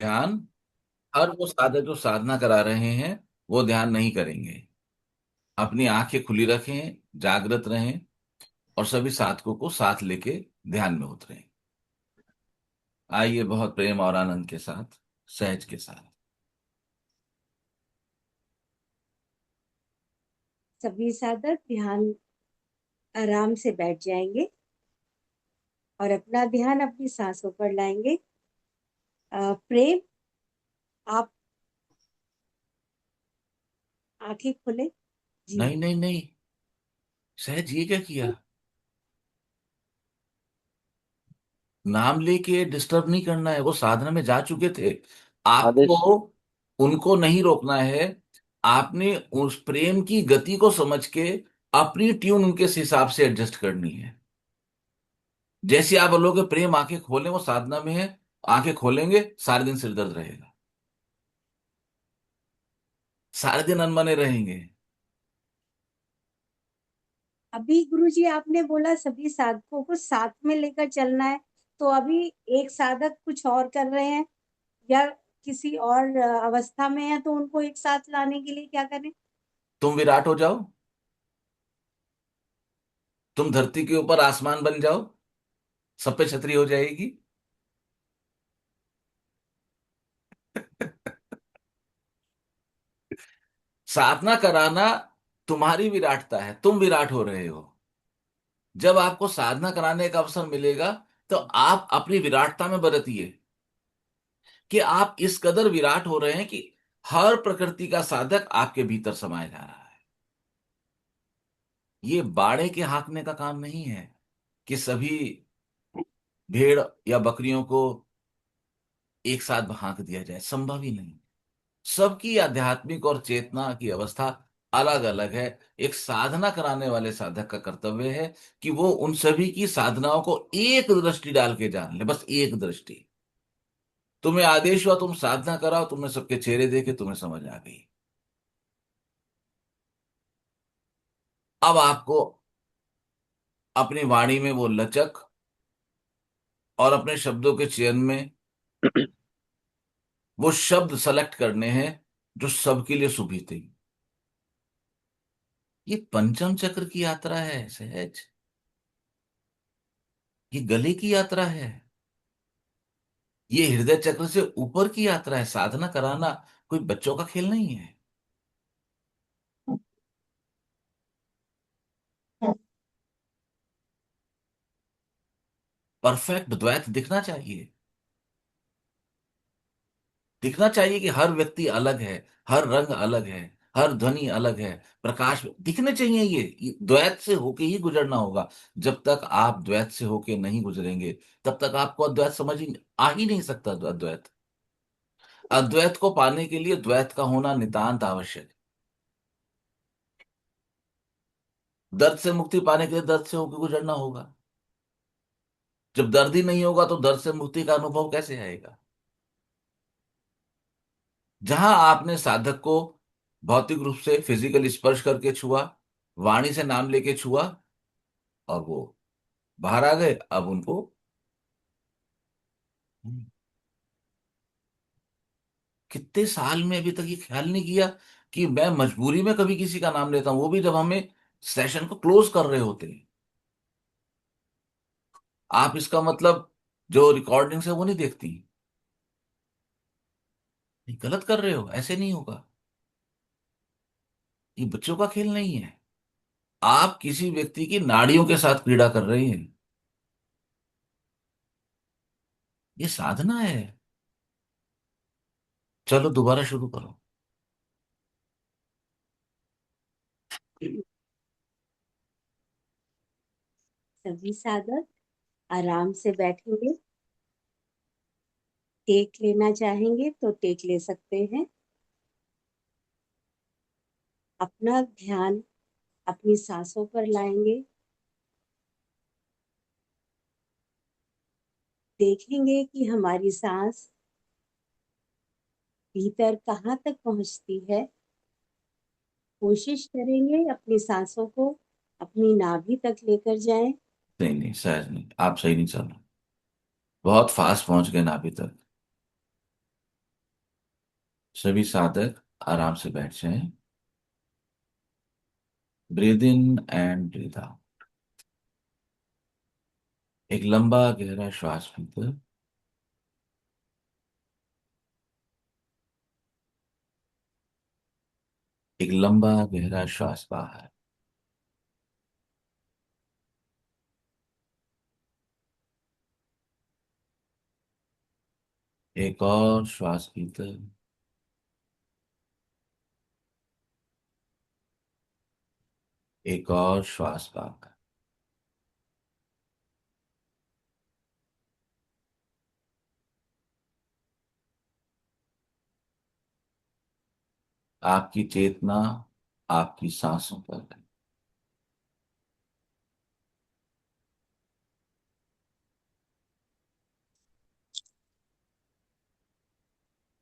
ध्यान, हर वो साधक जो साधना करा रहे हैं वो ध्यान नहीं करेंगे। अपनी आंखें खुली रखें, जागृत रहें, और सभी साधकों को साथ लेके ध्यान में उतरें। आइए बहुत प्रेम और आनंद के साथ, सहज के साथ। सभी साधक ध्यान आराम से बैठ जाएंगे और अपना ध्यान अपनी सांसों पर लाएंगे। प्रेम, आप आंखें खोले। जी। नहीं नहीं नहीं, सहज ये क्या किया? नाम लेके डिस्टर्ब नहीं करना है, वो साधना में जा चुके थे। आपको आदेश। उनको नहीं रोकना है। आपने उस प्रेम की गति को समझ के अपनी ट्यून उनके हिसाब से एडजस्ट करनी है। जैसे आप बोलोगे प्रेम आंखें खोलें, वो साधना में है, आंखें खोलेंगे सारे दिन सिर दर्द रहेगा, सारे दिन अनमने रहेंगे। अभी गुरुजी आपने बोला सभी साधकों को साथ में लेकर चलना है, तो अभी एक साधक कुछ और कर रहे हैं या किसी और अवस्था में है, तो उनको एक साथ लाने के लिए क्या करें? तुम विराट हो जाओ, तुम धरती के ऊपर आसमान बन जाओ, सब पे छतरी हो जाएगी। साधना कराना तुम्हारी विराटता है, तुम विराट हो रहे हो। जब आपको साधना कराने का अवसर मिलेगा तो आप अपनी विराटता में बरतिए, कि आप इस कदर विराट हो रहे हैं कि हर प्रकृति का साधक आपके भीतर समाया जा रहा है। ये बाड़े के हाँकने का काम नहीं है कि सभी भेड़ या बकरियों को एक साथ हाँक दिया जाए, संभव ही नहीं। सबकी आध्यात्मिक और चेतना की अवस्था अलग अलग है। एक साधना कराने वाले साधक का कर्तव्य है कि वो उन सभी की साधनाओं को एक दृष्टि डाल के जान ले, बस एक दृष्टि। तुम्हें आदेश हुआ तुम साधना कराओ, तुमने सबके चेहरे देखे, तुम्हें समझ आ गई। अब आपको अपनी वाणी में वो लचक और अपने शब्दों के चयन में वो शब्द सेलेक्ट करने हैं जो सबके लिए सुभित है। ये पंचम चक्र की यात्रा है सहज, ये गले की यात्रा है, ये हृदय चक्र से ऊपर की यात्रा है। साधना कराना कोई बच्चों का खेल नहीं है। परफेक्ट द्वैत दिखना चाहिए। दिखना चाहिए कि हर व्यक्ति अलग है, हर रंग अलग है, हर ध्वनि अलग है, प्रकाश दिखने चाहिए। ये द्वैत से होके ही गुजरना होगा। जब तक आप द्वैत से होके नहीं गुजरेंगे तब तक आपको अद्वैत समझ ही आ ही नहीं सकता। अद्वैत, अद्वैत को पाने के लिए द्वैत का होना नितांत आवश्यक है। दर्द से मुक्ति पाने के लिए दर्द से होकर गुजरना होगा। जब दर्द ही नहीं होगा तो दर्द से मुक्ति का अनुभव कैसे आएगा? जहां आपने साधक को भौतिक रूप से फिजिकल स्पर्श करके छुआ, वाणी से नाम लेके छुआ, और वो बाहर आ गए, अब उनको कितने साल में अभी तक ये ख्याल नहीं किया कि मैं मजबूरी में कभी किसी का नाम लेता हूं, वो भी जब हमें सेशन को क्लोज कर रहे होते हैं। आप इसका मतलब जो रिकॉर्डिंग्स है वो नहीं देखती? नहीं, गलत कर रहे हो, ऐसे नहीं होगा। ये बच्चों का खेल नहीं है। आप किसी व्यक्ति की नाड़ियों के साथ क्रीड़ा कर रहे हैं। ये साधना है। चलो दोबारा शुरू करो। सभी साधक आराम से बैठेंगे। टेक लेना चाहेंगे तो टेक ले सकते हैं। अपना ध्यान अपनी सांसों पर लाएंगे। देखेंगे कि हमारी सांस भीतर कहाँ तक पहुंचती है। कोशिश करेंगे अपनी सांसों को अपनी नाभि तक लेकर जाएं। नहीं नहीं सहज नहीं, आप सही नहीं चल रहे, बहुत फास्ट पहुंच गए ना अभी तक। सभी साधक आराम से बैठ जाएं। Breathe in and breathe out. एक लंबा गहरा श्वास भीतर, एक लंबा गहरा श्वास बाहर। एक और श्वास भीतर, एक और श्वास बाहर। आपकी चेतना आपकी सांसों पर है।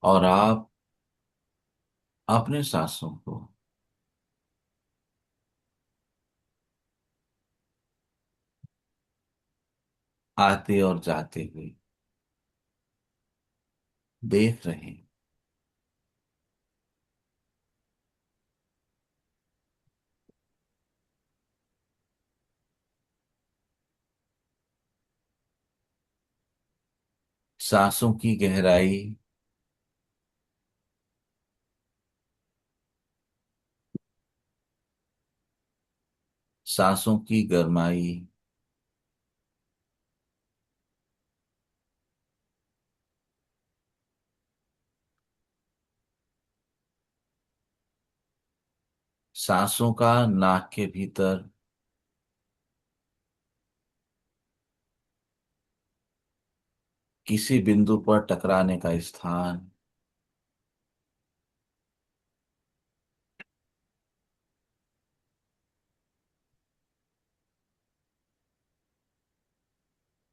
और आप अपने सांसों को आते और जाते हुए देख रहे हैं। सांसों की गहराई, सांसों की गरमाई, सांसों का नाक के भीतर किसी बिंदु पर टकराने का स्थान,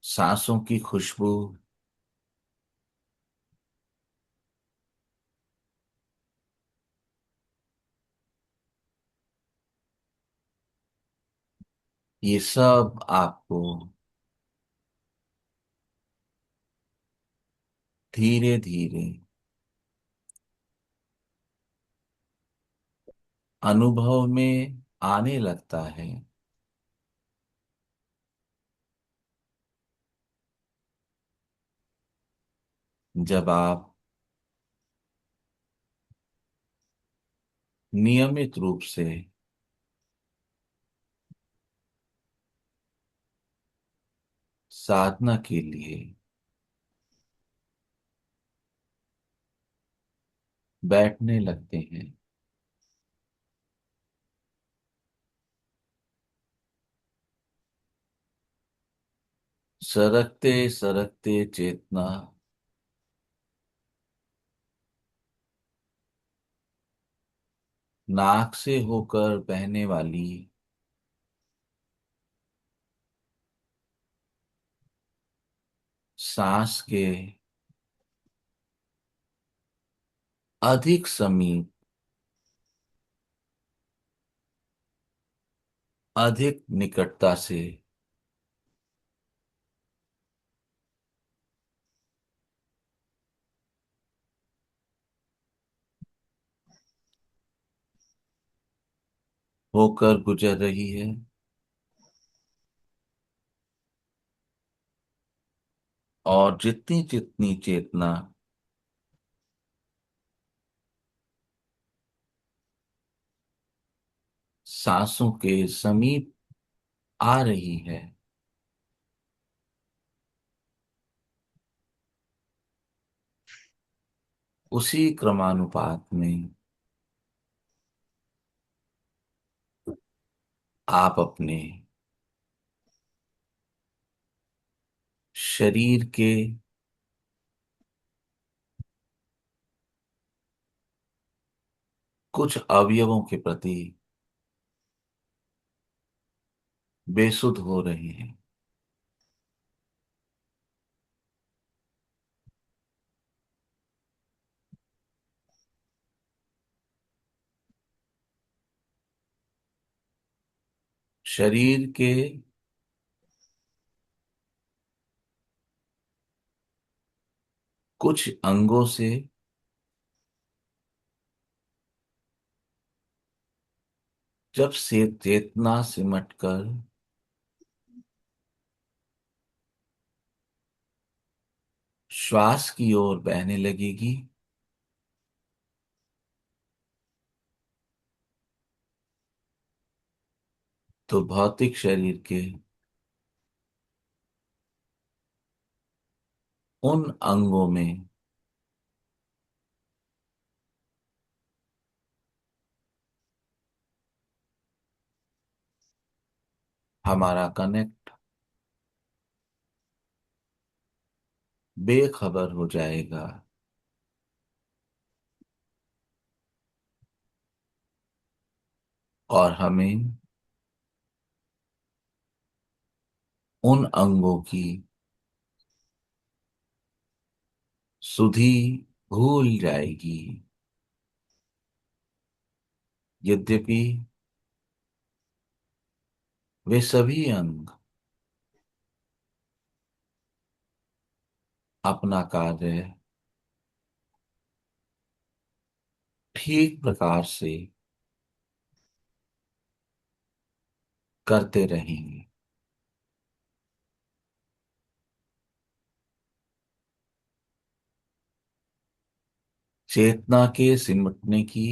सांसों की खुशबू, ये सब आपको धीरे धीरे अनुभव में आने लगता है। जब आप नियमित रूप से साधना के लिए बैठने लगते हैं, सरकते सरकते चेतना नाक से होकर बहने वाली सांस के अधिक समीप, अधिक निकटता से होकर गुजर रही है। और जितनी जितनी चेतना सांसों के समीप आ रही है, उसी क्रमानुपात में आप अपने शरीर के कुछ अवयवों के प्रति बेसुध हो रहे हैं। शरीर के कुछ अंगों से जब से चेतना सिमट कर श्वास की ओर बहने लगेगी, तो भौतिक शरीर के उन अंगों में हमारा कनेक्ट बेखबर हो जाएगा। और हमें उन अंगों की सुधि भूल जाएगी। यद्यपि वे सभी अंग अपना कार्य ठीक प्रकार से करते रहेंगे। चेतना के सिमटने की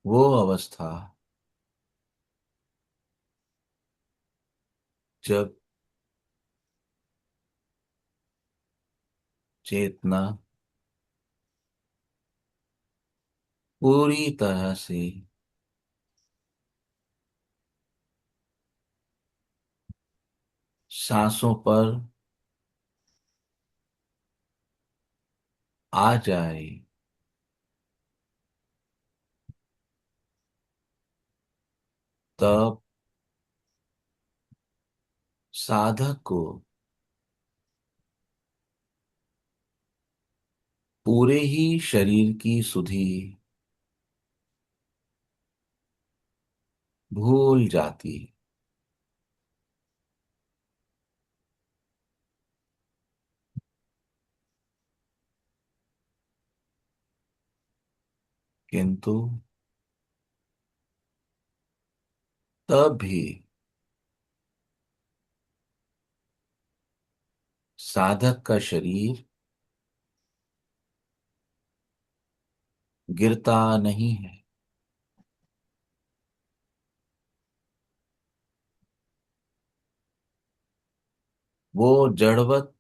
वो अवस्था, जब चेतना पूरी तरह से सांसों पर आ जाए, तब साधक को पूरे ही शरीर की सुधि भूल जाती है। किंतु तब भी साधक का शरीर गिरता नहीं है। वो जड़वत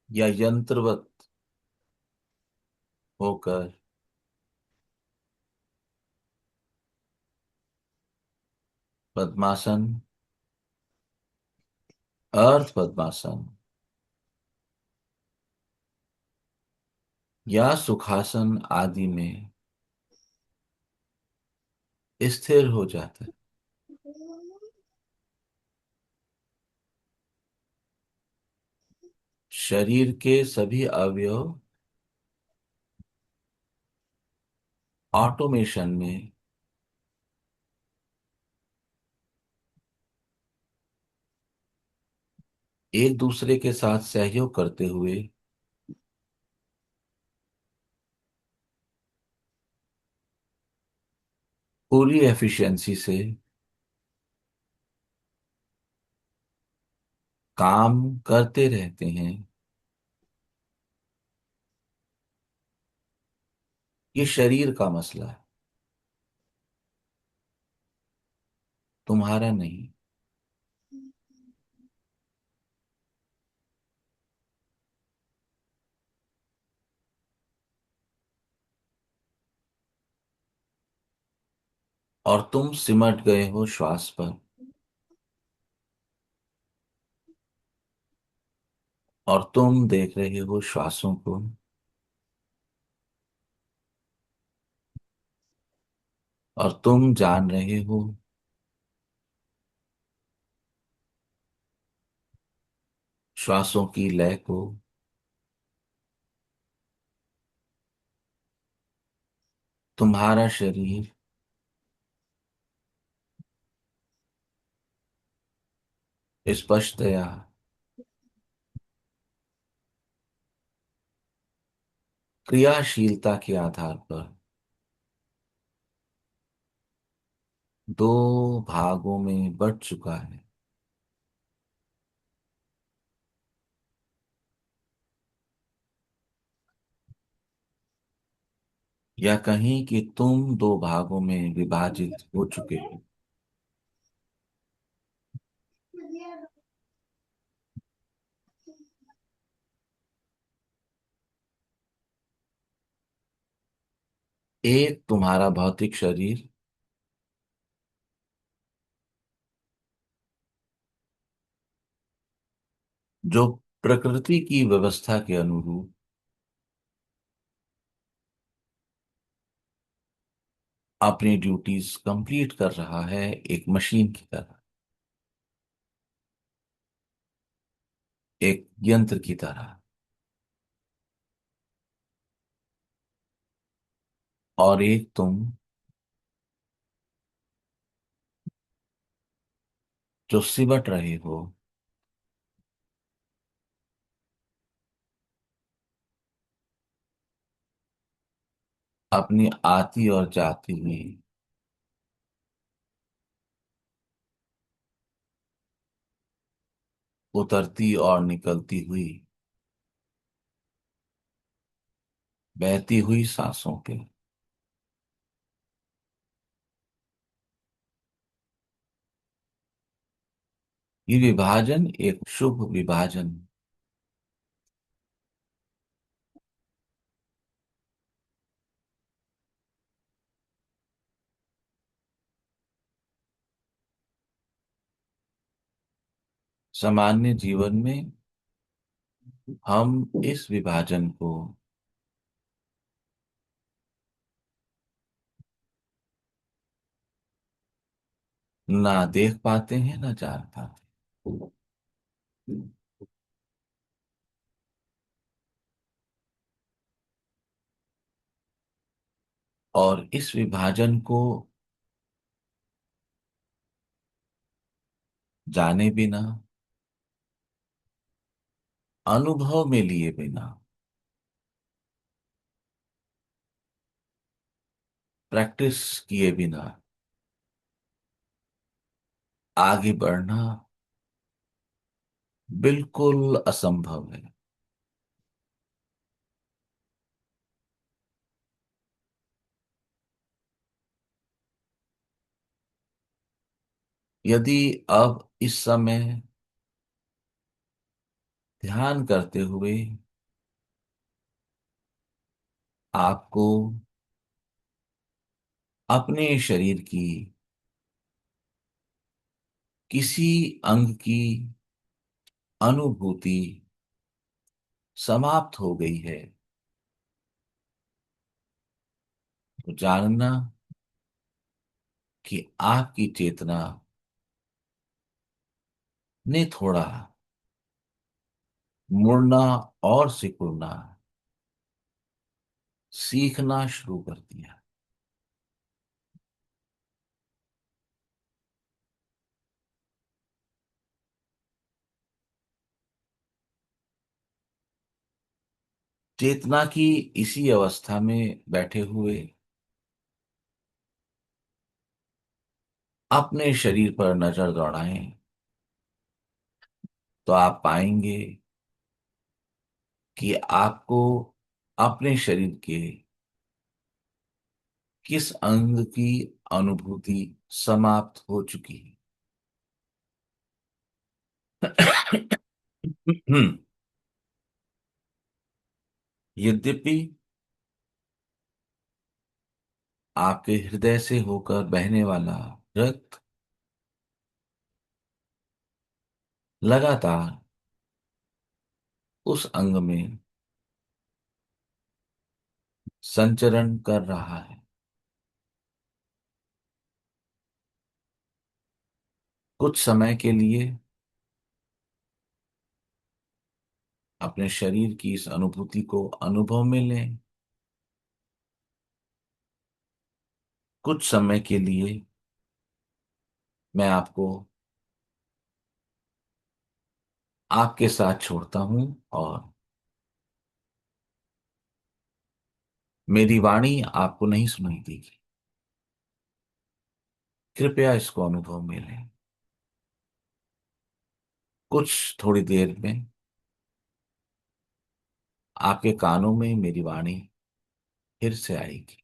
या यंत्रवत होकर पद्मासन, अर्ध पद्मासन या सुखासन आदि में स्थिर हो जाता है। शरीर के सभी अवयव ऑटोमेशन में एक दूसरे के साथ सहयोग करते हुए पूरी एफिशिएंसी से काम करते रहते हैं। ये शरीर का मसला है, तुम्हारा नहीं। और तुम सिमट गए हो श्वास पर, और तुम देख रहे हो श्वासों को, और तुम जान रहे हो श्वासों की लय को। तुम्हारा शरीर स्पष्टतया क्रियाशीलता के आधार पर दो भागों में बंट चुका है, या कहीं कि तुम दो भागों में विभाजित हो चुके हो। एक तुम्हारा भौतिक शरीर, जो प्रकृति की व्यवस्था के अनुरूप अपनी ड्यूटीज कंप्लीट कर रहा है, एक मशीन की तरह, एक यंत्र की तरह। और एक तुम, जो सिमट रहे हो अपनी आती और जाती हुई, उतरती और निकलती हुई, बहती हुई सांसों के। ये विभाजन एक शुभ विभाजन, सामान्य जीवन में हम इस विभाजन को ना देख पाते हैं ना जान पाते। और इस विभाजन को जाने बिना, अनुभव में लिए बिना, प्रैक्टिस किए बिना आगे बढ़ना बिल्कुल असंभव है। यदि अब इस समय ध्यान करते हुए आपको अपने शरीर की किसी अंग की अनुभूति समाप्त हो गई है, तो जानना कि आपकी चेतना ने थोड़ा मुड़ना और सिकुड़ना सीखना शुरू कर दिया। चेतना की इसी अवस्था में बैठे हुए अपने शरीर पर नजर दौड़ाएं, तो आप पाएंगे कि आपको अपने शरीर के किस अंग की अनुभूति समाप्त हो चुकी है। यद्यपि आपके हृदय से होकर बहने वाला रक्त लगातार उस अंग में संचरण कर रहा है, कुछ समय के लिए अपने शरीर की इस अनुभूति को अनुभव में लें। कुछ समय के लिए मैं आपको आपके साथ छोड़ता हूं और मेरी वाणी आपको नहीं सुनाई देगी। कृपया इसको अनुभव में लें। कुछ थोड़ी देर में आपके कानों में मेरी वाणी फिर से आएगी।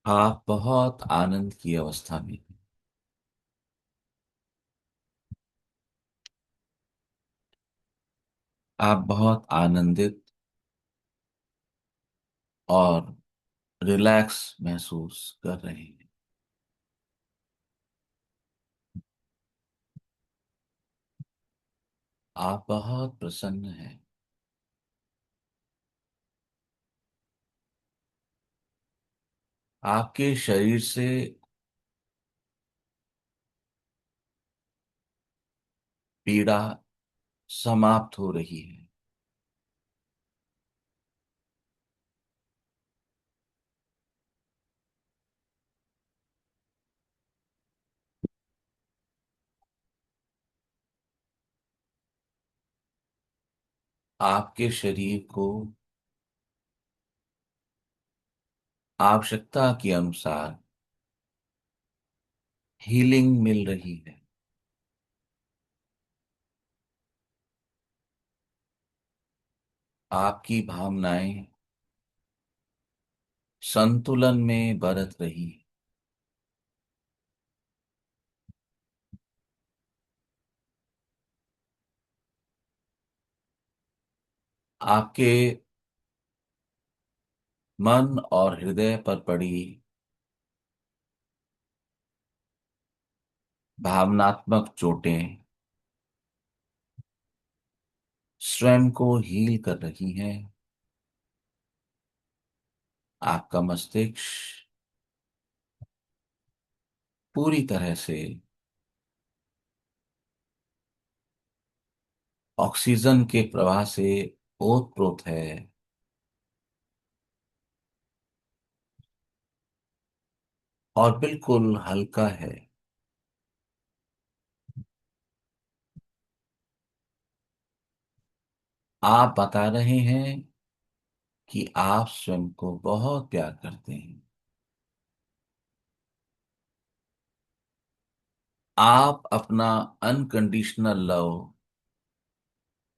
आप बहुत आनंद की अवस्था में हैं। आप बहुत आनंदित और रिलैक्स महसूस कर रहे हैं। आप बहुत प्रसन्न हैं। आपके शरीर से पीड़ा समाप्त हो रही है। आपके शरीर को आवश्यकता के अनुसार हीलिंग मिल रही है। आपकी भावनाएं संतुलन में बरत रही है। आपके मन और हृदय पर पड़ी भावनात्मक चोटें स्वयं को हील कर रही हैं। आपका मस्तिष्क पूरी तरह से ऑक्सीजन के प्रवाह से ओतप्रोत है और बिल्कुल हल्का है। आप बता रहे हैं कि आप स्वयं को बहुत प्यार करते हैं। आप अपना अनकंडीशनल लव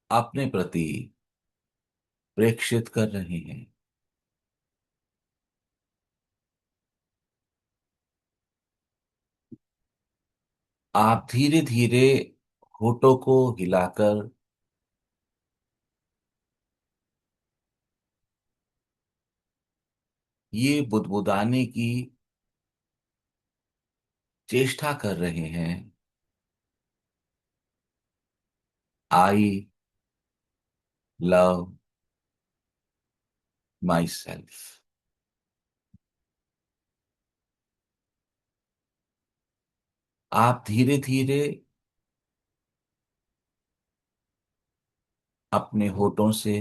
अपने प्रति प्रेक्षित कर रहे हैं। आप धीरे धीरे होठों को हिलाकर ये बुदबुदाने की चेष्टा कर रहे हैं, आई लव माई सेल्फ। आप धीरे धीरे अपने होठों से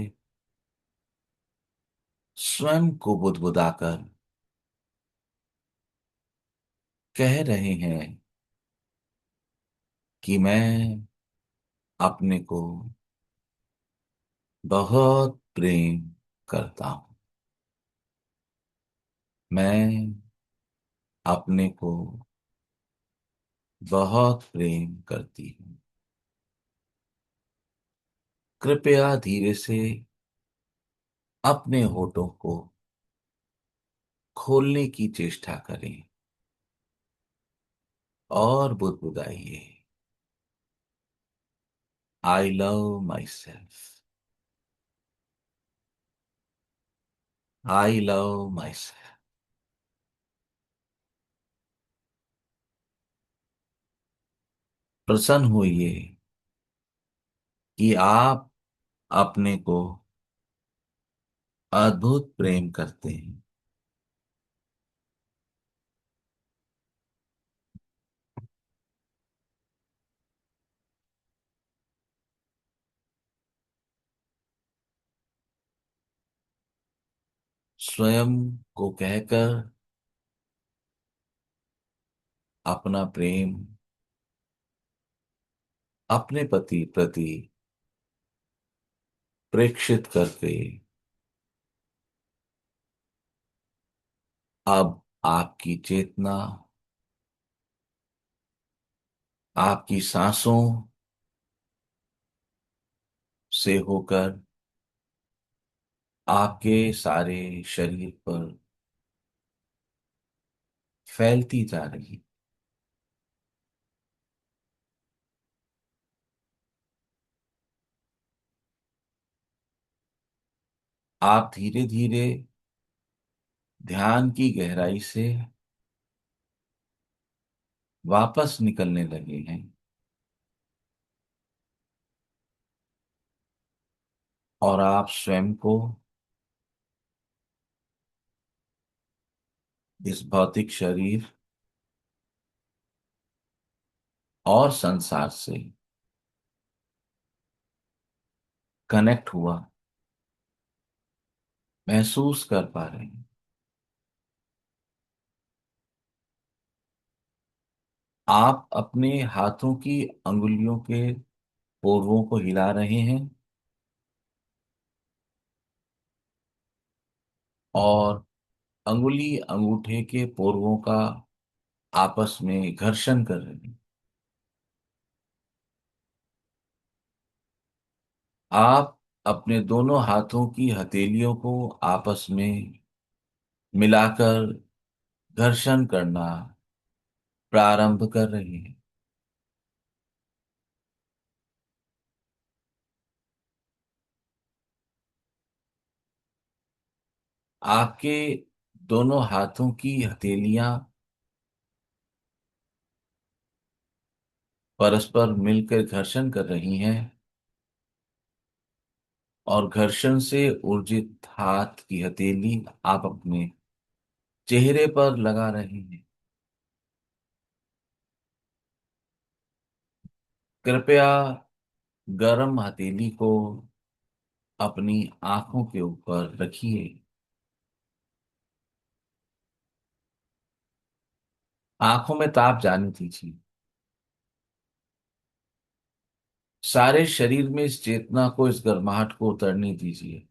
स्वयं को बुदबुदाकर कह रहे हैं कि मैं अपने को बहुत प्रेम करता हूं। मैं अपने को बहुत प्रेम करती हूँ। कृपया धीरे से अपने होठों को खोलने की चेष्टा करें और बुदबुदाइए, I love myself, I love myself. प्रसन्न होइए कि आप अपने को अद्भुत प्रेम करते हैं। स्वयं को कहकर अपना प्रेम अपने पति प्रति प्रेक्षित करके अब आपकी चेतना आपकी सांसों से होकर आपके सारे शरीर पर फैलती जा रही। आप धीरे धीरे ध्यान की गहराई से वापस निकलने लगे हैं और आप स्वयं को इस भौतिक शरीर और संसार से कनेक्ट हुआ महसूस कर पा रहे हैं। आप अपने हाथों की अंगुलियों के पोरों को हिला रहे हैं और अंगुली अंगूठे के पोरों का आपस में घर्षण कर रहे हैं। आप अपने दोनों हाथों की हथेलियों को आपस में मिलाकर घर्षण करना प्रारंभ कर रहे हैं। आपके दोनों हाथों की हथेलियां परस्पर मिलकर घर्षण कर रही हैं और घर्षण से ऊर्जित हाथ की हथेली आप अपने चेहरे पर लगा रहे हैं। कृपया गरम हथेली को अपनी आंखों के ऊपर रखिए। आंखों में ताप जाने दीजिए। सारे शरीर में इस चेतना को, इस गर्माहट को उतरने दीजिए।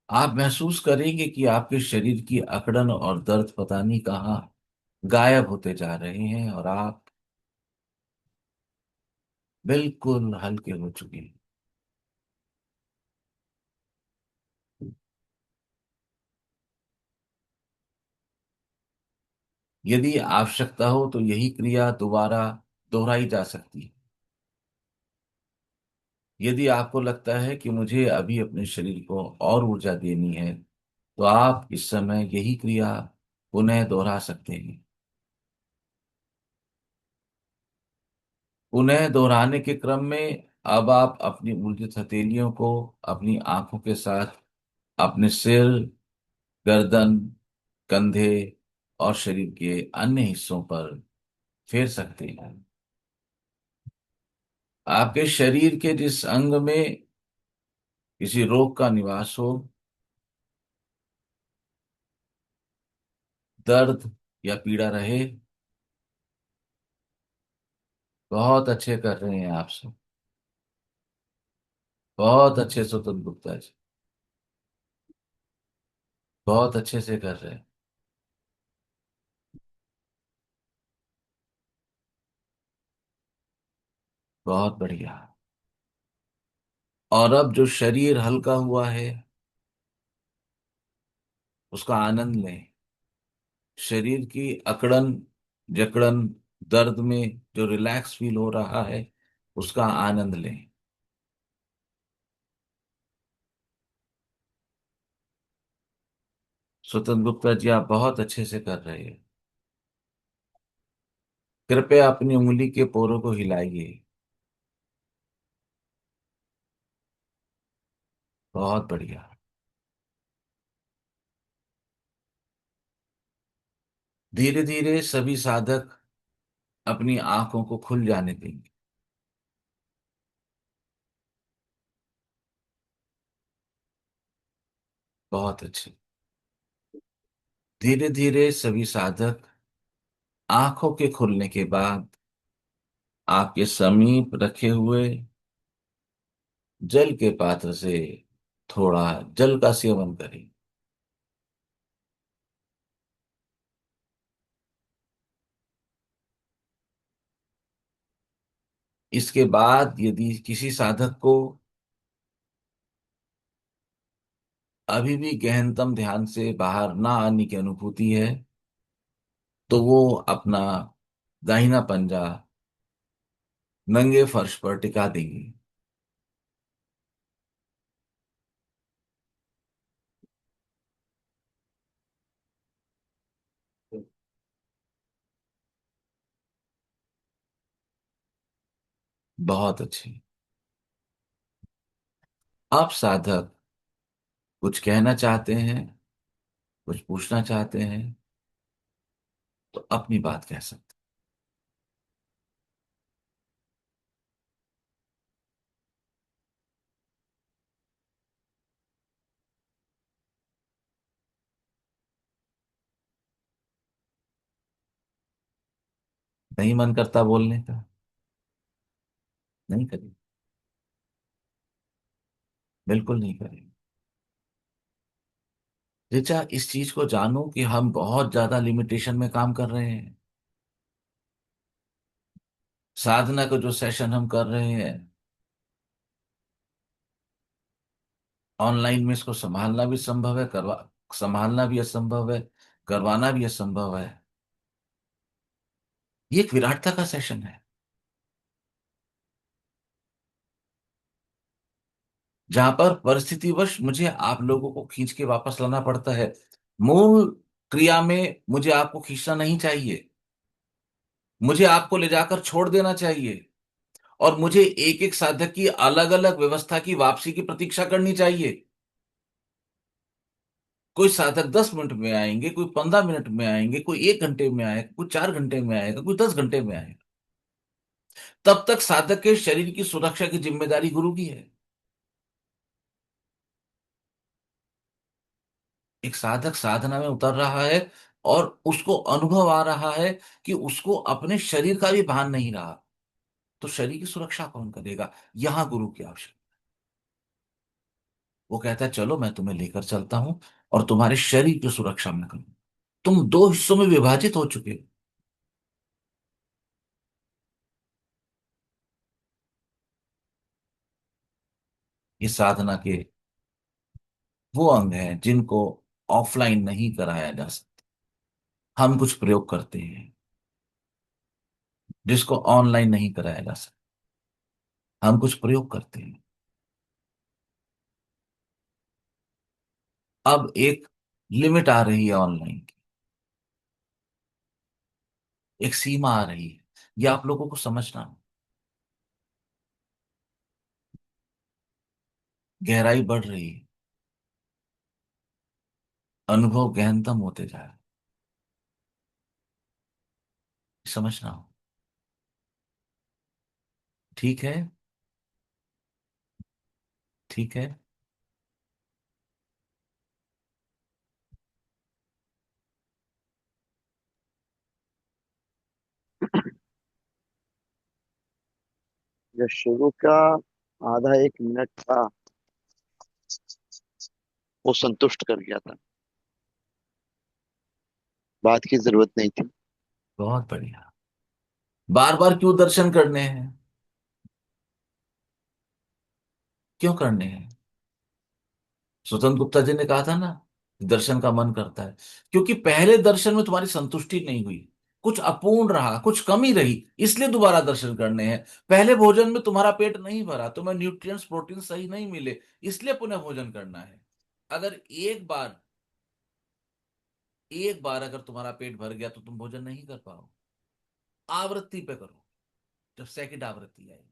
आप महसूस करेंगे कि आपके शरीर की अकड़न और दर्द पता नहीं कहाँ गायब होते जा रहे हैं और आप बिल्कुल हल्के हो चुके हैं। यदि आवश्यकता हो तो यही क्रिया दोबारा दोहराई जा सकती है। यदि आपको लगता है कि मुझे अभी अपने शरीर को और ऊर्जा देनी है, तो आप इस समय यही क्रिया पुनः दोहरा सकते हैं। पुनः दोहराने के क्रम में अब आप अपनी उलझी हथेलियों को अपनी आंखों के साथ अपने सिर, गर्दन, कंधे और शरीर के अन्य हिस्सों पर फेर सकते हैं। आपके शरीर के जिस अंग में किसी रोग का निवास हो, दर्द या पीड़ा रहे, बहुत अच्छे कर रहे हैं आप सब। बहुत अच्छे स्वतंत्र गुप्ता जी, बहुत अच्छे से कर रहे हैं। बहुत बढ़िया। और अब जो शरीर हल्का हुआ है, उसका आनंद लें। शरीर की अकड़न जकड़न, दर्द में जो रिलैक्स फील हो रहा है, उसका आनंद लें। स्वतंत्र गुप्ता जी, आप बहुत अच्छे से कर रहे हैं। कृपया अपनी उंगली के पोरों को हिलाइए। बहुत बढ़िया। धीरे धीरे सभी साधक अपनी आंखों को खुल जाने देंगे। बहुत अच्छे। धीरे धीरे सभी साधक आंखों के खुलने के बाद आपके समीप रखे हुए जल के पात्र से थोड़ा जल का सेवन करें। इसके बाद यदि किसी साधक को अभी भी गहनतम ध्यान से बाहर ना आने की अनुभूति है, तो वो अपना दाहिना पंजा नंगे फर्श पर टिका देंगे। बहुत अच्छे। आप साधक कुछ कहना चाहते हैं, कुछ पूछना चाहते हैं, तो अपनी बात कह सकते हैं। नहीं मन करता बोलने का, नहीं करिए। बिल्कुल नहीं करिए। ऋचा, इस चीज को जानो कि हम बहुत ज्यादा लिमिटेशन में काम कर रहे हैं। साधना का जो सेशन हम कर रहे हैं, ऑनलाइन में इसको संभालना भी संभव है, करवा संभालना भी असंभव है, करवाना भी असंभव है। ये एक विराटता का सेशन है, जहां पर परिस्थितिवश मुझे आप लोगों को खींच के वापस लाना पड़ता है। मूल क्रिया में मुझे आपको खींचना नहीं चाहिए। मुझे आपको ले जाकर छोड़ देना चाहिए। और मुझे एक एक साधक की अलग अलग व्यवस्था की वापसी की प्रतीक्षा करनी चाहिए। कोई साधक 10 मिनट में आएंगे, कोई 15 मिनट में आएंगे, कोई 1 घंटे में आएगा, कोई 4 घंटे में आएगा, कोई 10 घंटे में आएगा। तब तक साधक के शरीर की सुरक्षा की जिम्मेदारी गुरु की है। एक साधक साधना में उतर रहा है और उसको अनुभव आ रहा है कि उसको अपने शरीर का भी भान नहीं रहा, तो शरीर की सुरक्षा कौन करेगा? यहां गुरु की आवश्यकता। वो कहता है, चलो मैं तुम्हें लेकर चलता हूं और तुम्हारे शरीर की सुरक्षा मैं करूं। तुम दो हिस्सों में विभाजित हो चुके हो। ये साधना के वो अंग हैं जिनको ऑफलाइन नहीं कराया जा सकता। हम कुछ प्रयोग करते हैं जिसको ऑनलाइन नहीं कराया जा सकता। हम कुछ प्रयोग करते हैं। अब एक लिमिट आ रही है ऑनलाइन की, एक सीमा आ रही है। यह आप लोगों को समझना हो। गहराई बढ़ रही है, अनुभव गहनतम होते जा रहे हैं। समझना हो। ठीक है। ठीक है। जो शुरू का आधा एक मिनट था, वो संतुष्ट कर गया था। बात की जरूरत नहीं थी। बहुत बढ़िया। बार बार क्यों दर्शन करने हैं? क्यों करने हैं? स्वतंत्र गुप्ता जी ने कहा था ना, दर्शन का मन करता है। क्योंकि पहले दर्शन में तुम्हारी संतुष्टि नहीं हुई, कुछ अपूर्ण रहा, कुछ कमी रही, इसलिए दोबारा दर्शन करने हैं। पहले भोजन में तुम्हारा पेट नहीं भरा, तुम्हें न्यूट्रिएंट्स प्रोटीन सही नहीं मिले, इसलिए पुनः भोजन करना है। अगर एक बार अगर तुम्हारा पेट भर गया तो तुम भोजन नहीं कर पाओ। आवृत्ति पे करो, जब सेकंड आवृत्ति आए।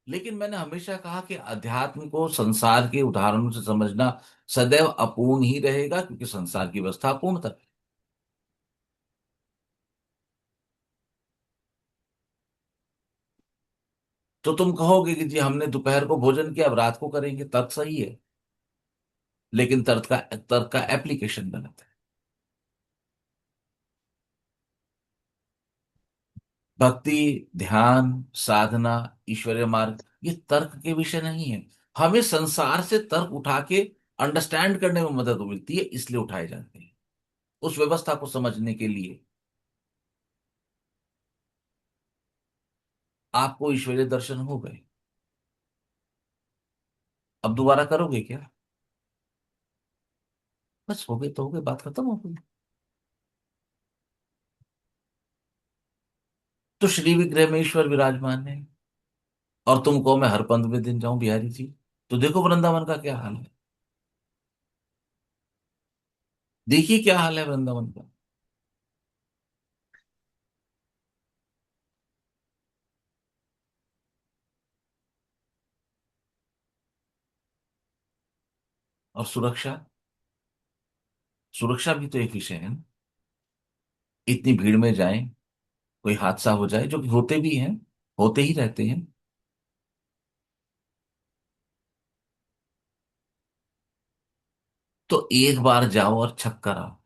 लेकिन मैंने हमेशा कहा कि अध्यात्म को संसार के उदाहरणों से समझना सदैव अपूर्ण ही रहेगा, क्योंकि संसार की व्यवस्था अपूर्ण तक है। तो तुम कहोगे कि जी हमने दोपहर को भोजन किया, अब रात को करेंगे, तर्क सही है। लेकिन तर्क का एप्लीकेशन गलत है। भक्ति, ध्यान, साधना, ईश्वरीय मार्ग, ये तर्क के विषय नहीं है। हमें संसार से तर्क उठा के अंडरस्टैंड करने में मदद मिलती है, इसलिए उठाए जाते हैं, उस व्यवस्था को समझने के लिए। आपको ईश्वरीय दर्शन हो गए, अब दोबारा करोगे क्या? बस हो गए तो हो गए, बात खत्म हो गई। तो श्री विग्रह में ईश्वर विराजमान है, और तुम कहो मैं हर 15 दिन जाऊं बिहारी जी, तो देखो वृंदावन का क्या हाल है। देखिए क्या हाल है वृंदावन का। और सुरक्षा, सुरक्षा भी तो एक विषय है ना। इतनी भीड़ में जाएं, कोई हादसा हो जाए, जो कि होते भी हैं, होते ही रहते हैं। तो एक बार जाओ और छक्कर आओ।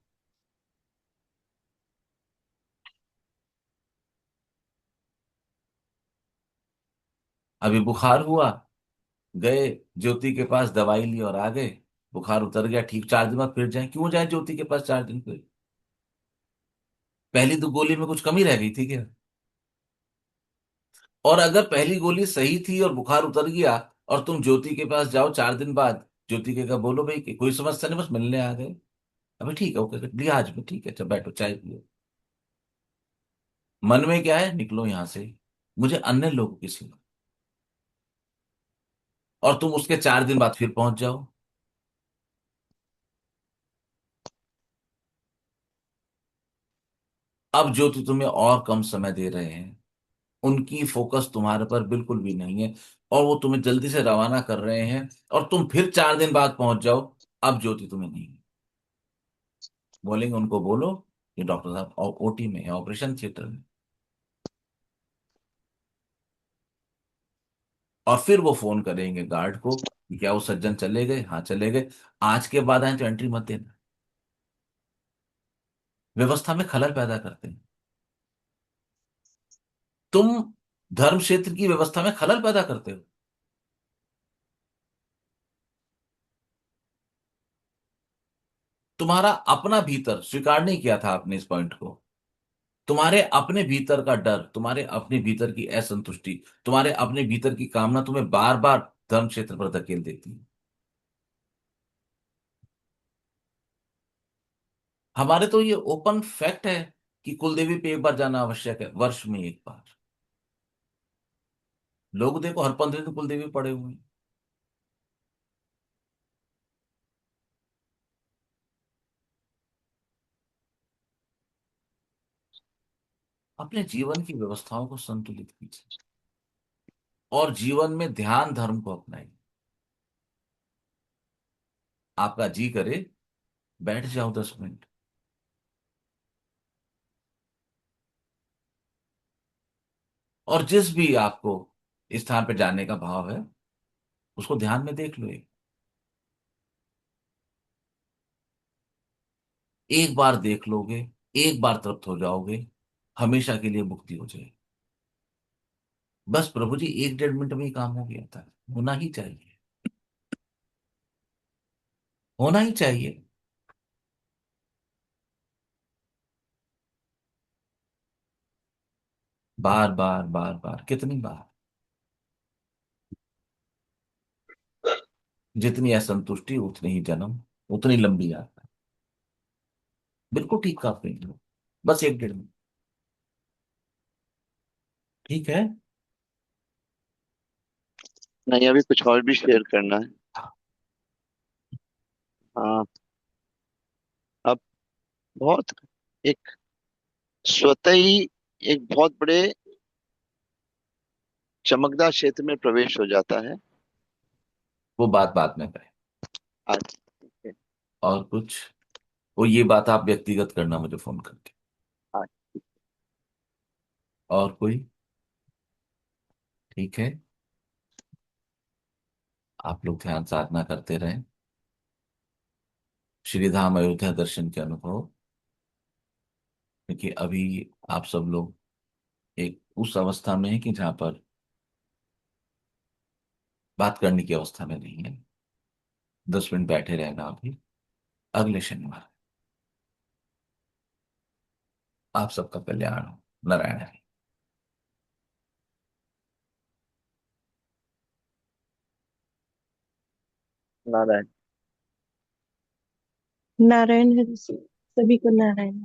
अभी बुखार हुआ, गए ज्योति के पास, दवाई ली और आ गए। बुखार उतर गया, ठीक, 4 दिन बाद फिर जाए। क्यों जाए ज्योति के पास 4 दिन फिर? पहली 2 गोली में कुछ कमी रह गई थी क्या? और अगर पहली गोली सही थी और बुखार उतर गया, और तुम ज्योति के पास जाओ 4 दिन बाद, ज्योति के का बोलो भाई कि कोई समस्या नहीं, बस मिलने आ गए। अबे ठीक है, ओके, लिया आज में, ठीक है, चल बैठो चाय पियो। मन में क्या है, निकलो यहां से, मुझे अन्य लोगों की सेवा। और तुम उसके 4 दिन बाद फिर पहुंच जाओ। अब ज्योति तुम्हें और कम समय दे रहे हैं, उनकी फोकस तुम्हारे पर बिल्कुल भी नहीं है, और वो तुम्हें जल्दी से रवाना कर रहे हैं, और तुम फिर 4 दिन बाद पहुंच जाओ। अब ज्योति तुम्हें नहीं है। बोलेंगे उनको, बोलो कि डॉक्टर साहब ओटी में है, ऑपरेशन थिएटर में। और फिर वो फोन करेंगे गार्ड को कि क्या वो सज्जन चले गए? हाँ चले गए, आज के बाद आए तो एंट्री मत देना। व्यवस्था में खलल पैदा करते हैं। तुम धर्म क्षेत्र की व्यवस्था में खलल पैदा करते हो। तुम्हारा अपना भीतर स्वीकार नहीं किया था आपने इस पॉइंट को। तुम्हारे अपने भीतर का डर, तुम्हारे अपने भीतर की असंतुष्टि, तुम्हारे अपने भीतर की कामना तुम्हें बार बार धर्म क्षेत्र पर धकेल देती है। हमारे तो ये ओपन फैक्ट है कि कुलदेवी पे एक बार जाना आवश्यक है, वर्ष में एक बार। लोग देखो हर 15 दिन कुलदेवी पड़े हुए हैं। अपने जीवन की व्यवस्थाओं को संतुलित कीजिए और जीवन में ध्यान धर्म को अपनाइए। आपका जी करे बैठ जाओ 10 मिनट, और जिस भी आपको स्थान पर जाने का भाव है उसको ध्यान में देख लो। एक बार देख लोगे, एक बार तृप्त हो जाओगे, हमेशा के लिए मुक्ति हो जाएगी। बस प्रभु जी 1 डेढ़ मिनट में ही काम हो गया था। होना ही चाहिए, होना ही चाहिए। बार बार बार बार कितनी बार? जितनी असंतुष्टि उतनी ही जन्म, उतनी लंबी यात्रा। बिल्कुल ठीक कहा आपने। बस 1 डेढ़ मिनट। ठीक है। नहीं, अभी कुछ और भी शेयर करना है। हाँ। अब बहुत एक स्वतः ही एक बहुत बड़े चमकदार क्षेत्र में प्रवेश हो जाता है। वो बात बात में करें। आज। और कुछ? वो ये बात आप व्यक्तिगत करना मुझे फोन करके। आज। और कोई? ठीक है। आप लोग ध्यान साधना करते रहें। श्री धाम अयोध्या दर्शन के अनुभव, क्योंकि अभी आप सब लोग एक उस अवस्था में है कि जहां पर बात करने की अवस्था में नहीं है। 10 मिनट बैठे रहना अभी। अगले शनिवार आप सबका कल्याण हो। नारायण हरि। नारायण। नारायण हरि। सभी को नारायण।